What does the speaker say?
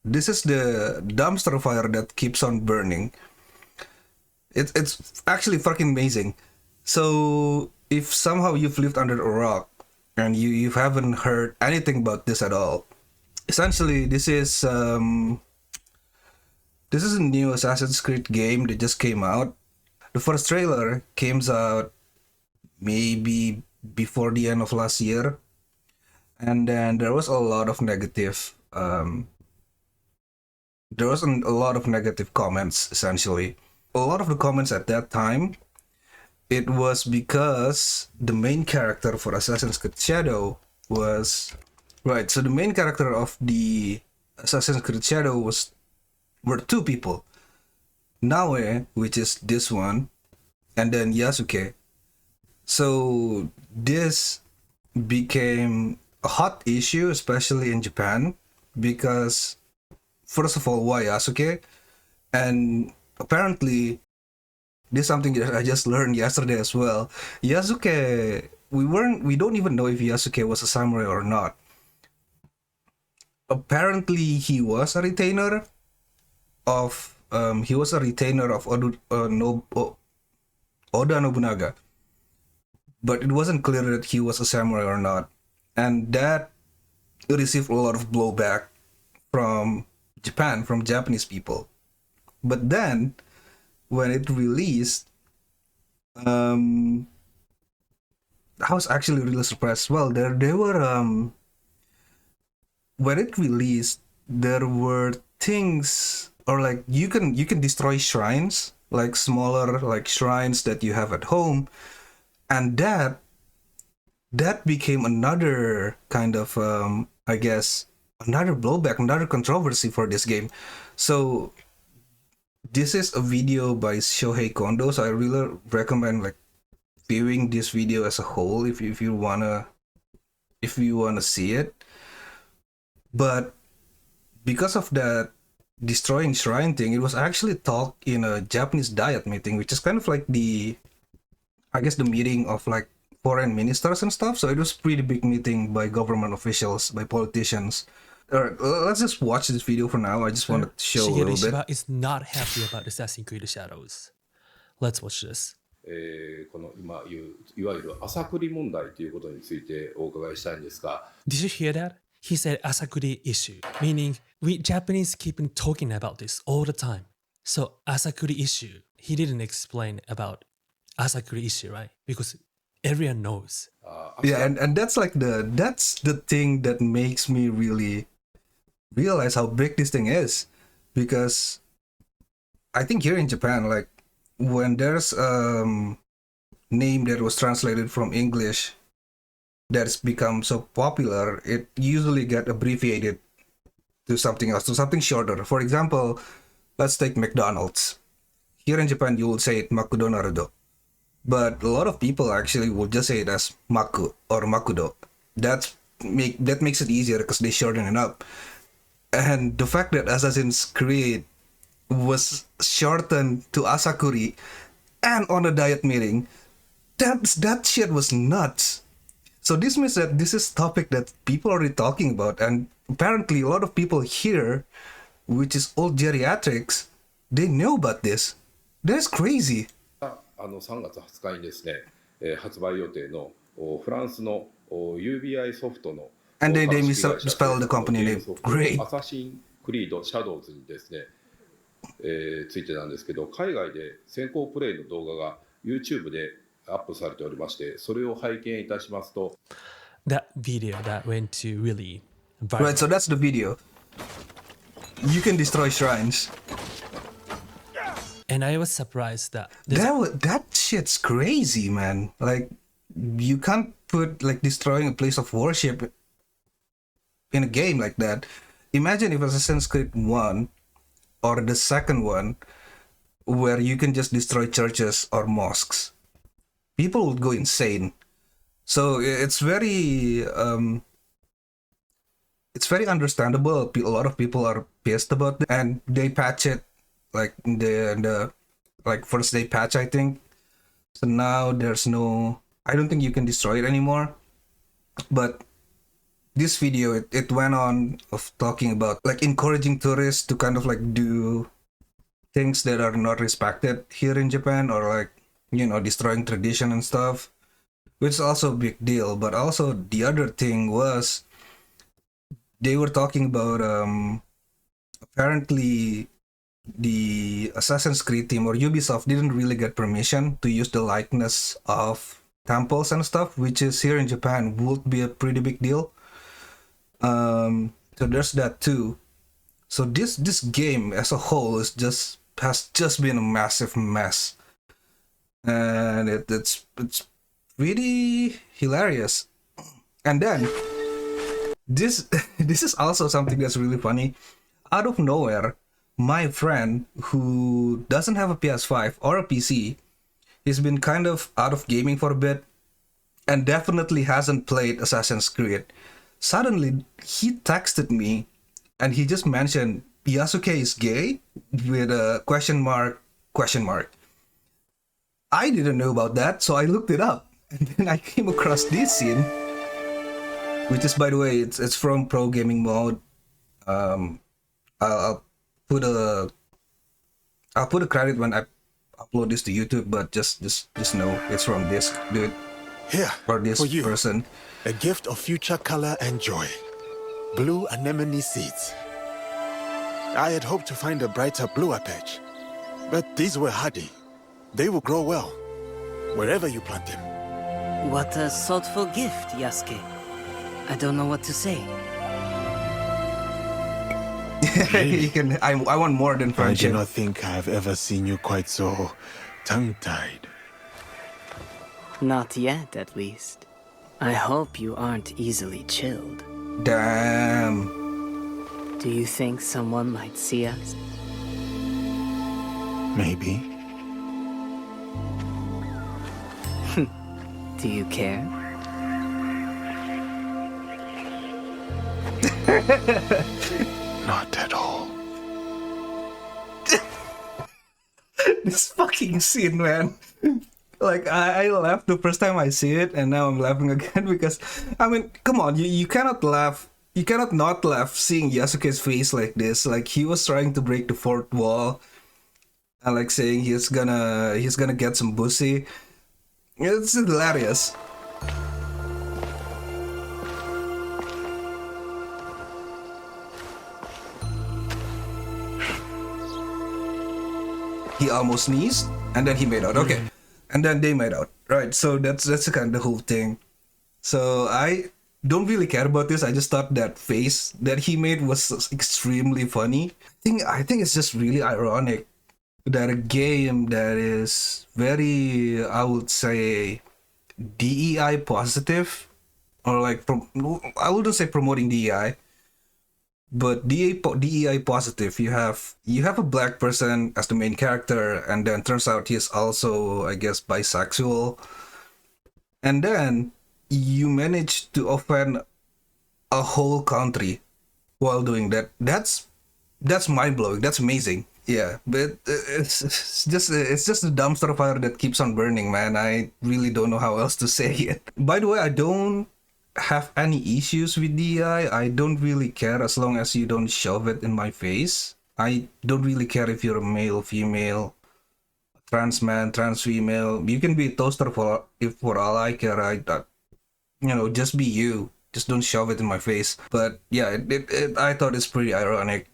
This is the dumpster fire that keeps on burning. It's actually fucking amazing. So if somehow you've lived under a rock and you haven't heard anything about this at all, essentially this is a new Assassin's Creed game that just came out. The first trailer came out maybe before the end of last year, and then there was a lot of negative. There was a lot of negative comments. Essentially, a lot of the comments at that time, it was because the main character for Assassin's Creed Shadow was right. So the main character of the Assassin's Creed Shadow were two people. Naoe, which is this one, and then Yasuke. So this became a hot issue, especially in Japan, because first of all, why Yasuke? And apparently, this is something that I just learned yesterday as well. Yasuke, we don't even know if Yasuke was a samurai or not. Apparently, he was a retainer of Oda Nobunaga, but it wasn't clear that he was a samurai or not, and that received a lot of blowback from Japan, from Japanese people. But then, when it released, I was actually really surprised. Well, there were when it released, there were things, or like you can destroy shrines, like smaller like shrines that you have at home, and that became another kind of I guess another blowback, another controversy for this game. So this is a video by Shohei Kondo, so I really recommend like viewing this video as a whole if you wanna see it. But because of that destroying shrine thing, it was actually talked in a Japanese Diet meeting, which is kind of like the meeting of like foreign ministers and stuff. So it was pretty big meeting by government officials, by politicians. All right, let's just watch this video for now. I just want to show a Shigeru little bit. Ishiba is not happy about Assassin's Creed Shadows. Let's watch this. この今言ういわゆる朝栗問題ということについてお伺いしたいんですが、 Did you hear that? He said Asakuri issue, meaning we Japanese keep on talking about this all the time. So Asakuri issue, he didn't explain about Asakuri issue, right? Because everyone knows. Yeah, and that's like that's the thing that makes me really realize how big this thing is, because I think here in Japan, like when there's name that was translated from English that's become so popular, it usually get abbreviated to something else, to something shorter. For example, let's take McDonald's. Here in Japan, you will say it McDonald's, but a lot of people actually will just say it as Maku or Makudo. That makes it easier because they shorten it up. And the fact that Assassin's Creed was shortened to Asakuri and on a diet meeting, that shit was nuts. So this means that this is topic that people are already talking about, and apparently a lot of people here, which is all geriatrics, they know about this. That's crazy. 3月20日にですね、発売予定のフランスの UBI ソフトの And they misspelled the company name. Great. アサシンクリードシャドウズにですね、ついてなんですけど、海外で先行プレイの動画が YouTube でアップされておりまして、それを拝見いたしますと、 That video that went to really viral. Right, so that's the video. You can destroy shrines. And I was surprised that That shit's crazy, man. Like, you can't put like destroying a place of worship in a game like that. Imagine if Assassin's Creed 1 or the second one, where you can just destroy churches or mosques. People would go insane. So it's very understandable. A lot of people are pissed about it, and they patch it like the like first day patch, I think. So now there's no, I don't think you can destroy it anymore. But this video, it went on of talking about like encouraging tourists to kind of like do things that are not respected here in Japan, or like, you know, destroying tradition and stuff, which is also a big deal. But also the other thing was they were talking about apparently the Assassin's Creed team or Ubisoft didn't really get permission to use the likeness of temples and stuff, which is here in Japan would be a pretty big deal. So there's that too. So this game as a whole has just been a massive mess, and it's really hilarious. And then this this is also something that's really funny. Out of nowhere, my friend who doesn't have a PS5 or a PC, he's been kind of out of gaming for a bit and definitely hasn't played Assassin's Creed. Suddenly, he texted me and he just mentioned Yasuke is gay with a question mark, question mark. I didn't know about that, so I looked it up. And then I came across this scene, which is, by the way, it's from Pro Gaming Mode. I'll put a credit when I upload this to YouTube, but just know it's from this dude Here, or this for you, person. a gift of future color and joy. Blue anemone seeds. I had hoped to find a brighter, bluer patch, but these were hardy. They will grow well, wherever you plant them. What a thoughtful gift, Yasuke. I don't know what to say. You can. I want more than I do friendship. not think I've ever seen you quite so tongue-tied. Not yet, at least. I hope you aren't easily chilled. Damn. Do you think someone might see us? Maybe. Do you care? Not at all. This fucking scene, man. Like I laughed the first time I see it, and now I'm laughing again because, I mean, come on, you cannot laugh. You cannot not laugh seeing Yasuke's face like this. Like he was trying to break the fourth wall, and like saying he's gonna get some pussy. It's hilarious. He almost sneezed, and then he made out. Okay, and then they made out. Right. So that's the kind of the whole thing. So I don't really care about this. I just thought that face that he made was extremely funny. I think it's just really ironic that a game that is very, I would say, DEI positive, or like I wouldn't say promoting DEI, but DEI positive. You have a black person as the main character, and then turns out he's also, I guess, bisexual, and then you manage to offend a whole country while doing that. That's mind blowing. That's amazing. Yeah, but it's just a dumpster fire that keeps on burning, man. I really don't know how else to say it. By the way, I don't have any issues with DI. I don't really care as long as you don't shove it in my face. I don't really care if you're a male, female, trans man, trans female. You can be a toaster for all I care. Just be you. Just don't shove it in my face. But yeah, I thought it's pretty ironic.